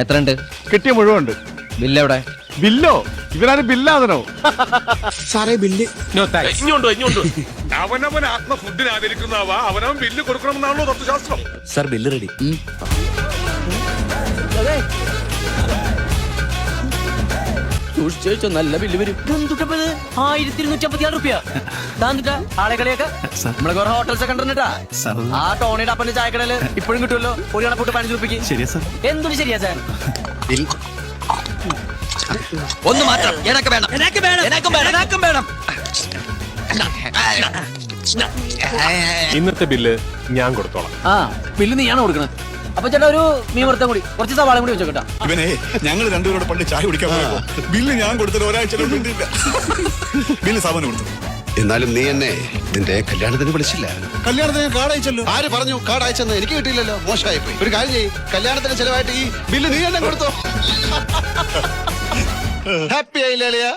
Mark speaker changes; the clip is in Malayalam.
Speaker 1: എത്ര ഉണ്ട്?
Speaker 2: കിട്ടിയ മുഴുവുണ്ട്.
Speaker 1: ബില്ല് എവിടെ?
Speaker 2: ബില്ലോ? ഇവരാരും ബില്ലാതനോ?
Speaker 3: സാറേ ബില്ല്.
Speaker 4: ഇങ്ങോട്ടോ. അവനവൻ ആത്മ ഫുഡിന് ആദരിക്കുന്നവ അവനവൻ ബില്ല് കൊടുക്കണമെന്നാണല്ലോ തത്വശാസ്ത്രം.
Speaker 5: Sir bill ready.
Speaker 1: സൂക്ഷിച്ചു, നല്ല ബില്ല് വരും. 1256 റുപ്യ. ആളെ കളിയൊക്കെ നമ്മളെ കുറെ ഹോട്ടൽസ് ഒക്കെ ഉണ്ടെന്നിട്ടാ. ആ ടോണിയുടെ അപ്പന്റെ ചായക്കടയില് ഇപ്പോഴും കിട്ടുമല്ലോ ഒരു കണക്കൂട്ട് 15 റുപ്യക്ക്.
Speaker 5: ശരിയാ സാർ.
Speaker 1: എന്തൊരു ശരിയാ സാർ?
Speaker 5: ഒന്ന് മാറ്റം. എനക്ക് വേണം.
Speaker 4: ഇന്നത്തെ ബില്ല് ഞാൻ കൊടുത്തോളാം.
Speaker 1: ആ ബില്ല് നീയാണ് കൊടുക്കണത്. അപ്പൊ ചേട്ടാ ഒരു മീൻ വറുത്തം കൂടി കുറച്ച് സവാളയും കൂടി വെച്ചോ കേട്ടോ.
Speaker 6: ഇവനെ ഞങ്ങൾ രണ്ടുപേരോട് പണ്ട് ചായ കുടിക്കാൻ പോയപ്പോ ബില്ല് ഞാൻ കൊടുത്തിട്ട് ഒരാഴ്ച ബില്ല് സാമാനം കൊടുത്തു.
Speaker 7: എന്നാലും നീ എന്നെ നിന്റെ കല്യാണത്തിന് വിളിച്ചില്ല.
Speaker 6: കല്യാണത്തിന് കാർഡ് അയച്ചല്ലോ.
Speaker 7: ആര് പറഞ്ഞു കാർഡ് അയച്ചെന്ന്? എനിക്ക് കിട്ടിയില്ലല്ലോ. മോശമായി പോയി. ഒരു കാര്യം ചെയ്യ്, കല്യാണത്തിന് ചെലവായിട്ട് ഈ ബില്ല് നീ തന്നെ കൊടുത്തോ. ഹാപ്പി ആയില്ലേ?